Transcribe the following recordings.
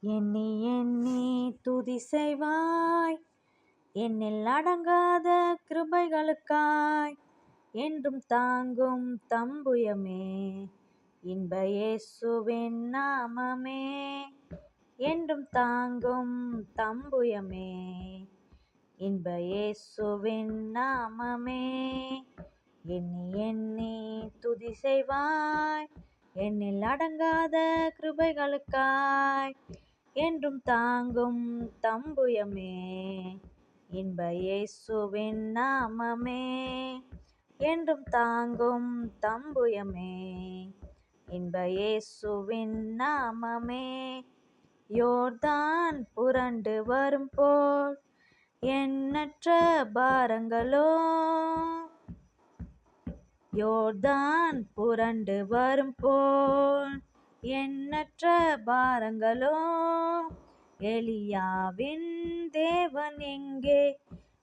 எண்ணி எண்ணி துதி செய்வாய் என்னில் அடங்காத கிருபைகளுக்காய் என்றும் தாங்கும் தம்புயமே இன்ப இயேசுவின் நாமமே என்றும் தாங்கும் தம்புயமே இன்ப இயேசுவின் நாமமே எண்ணி எண்ணி துதி செய்வாய் என்னில் அடங்காத கிருபைகளுக்காய் என்றும் தாங்கும் தம்புயமே இன்ப இயேசுவின் நாமமே என்றும் தாங்கும் தம்புயமே இன்ப இயேசுவின் நாமமே யோர்தான் புரண்டு வரும் போல் எண்ணற்ற பாரங்களோ யோர்தான் புரண்டு வரும் போல் எண்ணற்ற பாரங்களோ எலியாவின் தேவன் எங்கே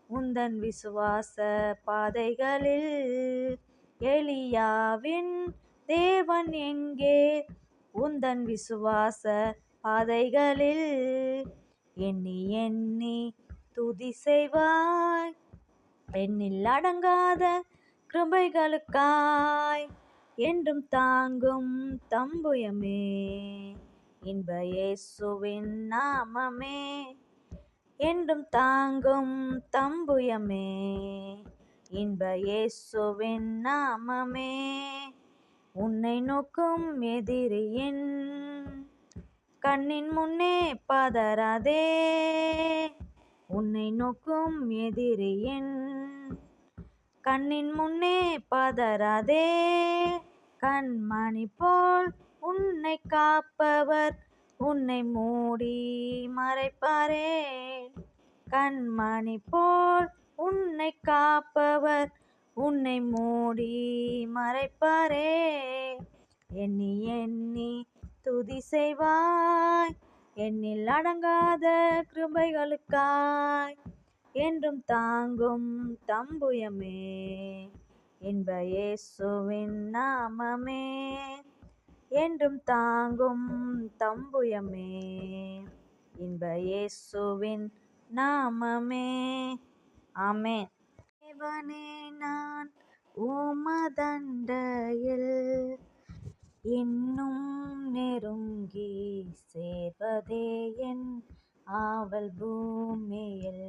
உந்தன் விசுவாச பாதைகளில் எலியாவின் தேவன் எங்கே உந்தன் விசுவாச பாதைகளில் எண்ணி எண்ணி துதி செய்வாய் என்னில் அடங்காத கிருபைகளுக்காய் என்றும் தாங்கும் தம்புயமே இன்ப இயேசுவின் நாமமே என்றும் தாங்கும் தம்புயமே இன்ப இயேசுவின் நாமமே உன்னை நோக்கும் எதிரியின் கண்ணின் முன்னே பதறாதே உன்னை நோக்கும் எதிரியின் கண்ணின் முன்னே பதறாதே கண்மணி போல் உன்னை காப்பவர் உன்னை மூடி மறைப்பாரே கண்மணி போல் உன்னை காப்பவர் உன்னை மூடி மறைப்பாரே எண்ணி எண்ணி துதி செய்வாய் என்னில் அடங்காத கிருபைகளுக்காய் என்றும் தாங்கும் தம்புயமே இன்ப இயேசுவின் நாமமே என்றும் தாங்கும் தம்புயமே இன்ப இயேசுவின் நாமமே ஆமென். தேவனே நான் உமதண்டையில் இன்னும் நெருங்கி சேர்வதே என் ஆவல் பூமியில்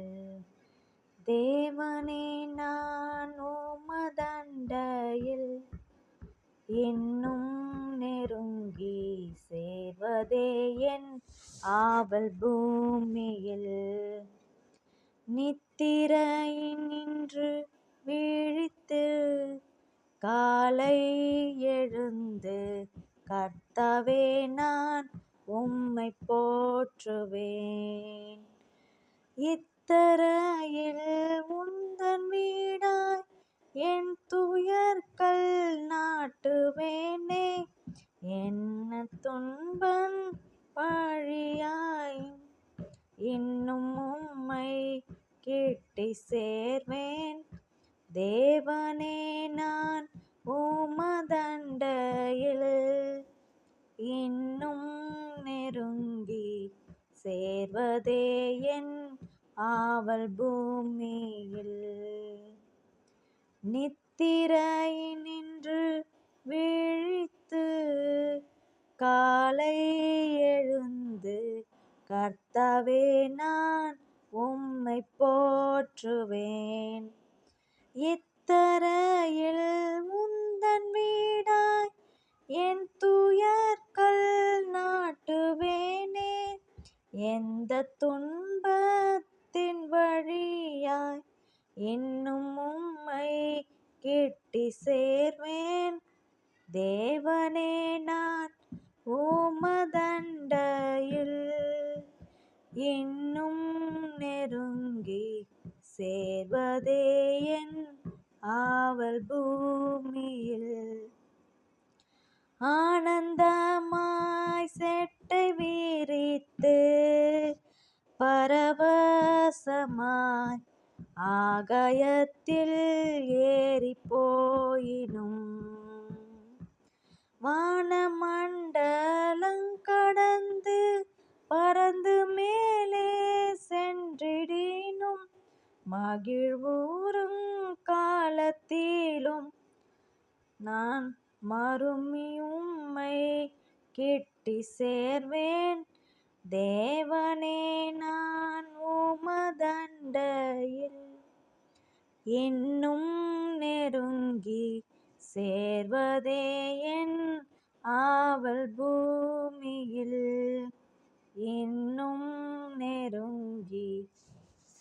தேவனே நான் உமதண்டையில் இன்னும் நெருங்கி சேர்வதே என் ஆவல் பூமியில் நித்திரையினின்று விழித்து காலை எழுந்து கர்த்தாவே நான் உம்மை போற்றுவேன் இத்தரையில் உந்தன் வீடாய் என் துயர்கள் நாட்டுவேனே என்ன துன்பம் பழியாய் இன்னும் உம்மை கிட்டி சேர்வேன் தேவனே நான் உமதண்டையில் இன்னும் நெருங்கி சேர்வதே என் ஆவல் பூமியில் நித்திரையினின்று விழித்து காலை எழுந்து கர்த்தாவே நான் உம்மை போற்றுவேன் இத்தரையில் உந்தன் வீடாய் என் துயர்கள் நாட்டுவேனே எந்த துன்பத்தின் வழியாய் இன்னும் உம்மை கிட்டி சேர்வேன் தேவனே நான் உமதண்டையில் இன்னும் நெருங்கி சேர்வதே என் ஆவல் பூமியில் ஆனந்தமாய் செட்டை விரித்து பரவசமாய் ஆகாயத்தில் ஏறி போயினும் வானமண்டலம் கடந்து பர மகிழ்வூறும் காலத்திலும் நான் மறுமி உம்மை கிட்டி சேர்வேன். தேவனே, நான் உமதண்டையில் இன்னும் நெருங்கி சேர்வதே என் ஆவல் பூமியில். இன்னும் நெருங்கி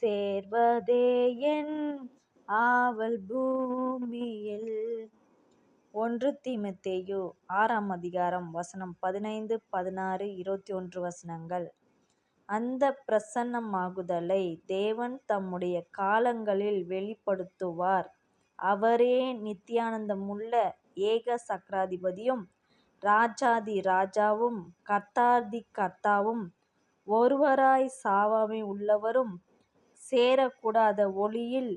சேர்வதே என் ஆவல் பூமியில். 1 தீமோத்தேயு 6 அதிகாரம் வசனம் 15, 16, 21 வசனங்கள். அந்த பிரசன்னமாகுதலை தேவன் தம்முடைய காலங்களில் வெளிப்படுத்துவார். அவரே நித்தியானந்தமுள்ள ஏக சக்கராதிபதியும் ராஜாதி ராஜாவும் கர்த்தாதி கர்த்தாவும் ஒருவராய் சாவாமை உள்ளவரும் சேரக்கூடாத ஒளியில்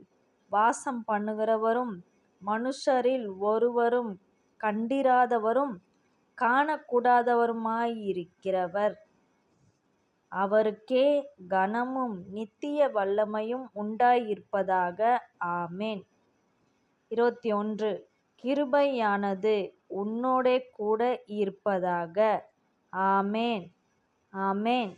வாசம் பண்ணுகிறவரும் மனுஷரில் ஒருவரும் கண்டிராதவரும் காணக்கூடாதவருமாயிருக்கிறவர். அவருக்கே கனமும் நித்திய வல்லமையும் உண்டாயிருப்பதாக. ஆமென். 21 கிருபையானது உன்னோடே கூட இருப்பதாக. ஆமென். ஆமென்.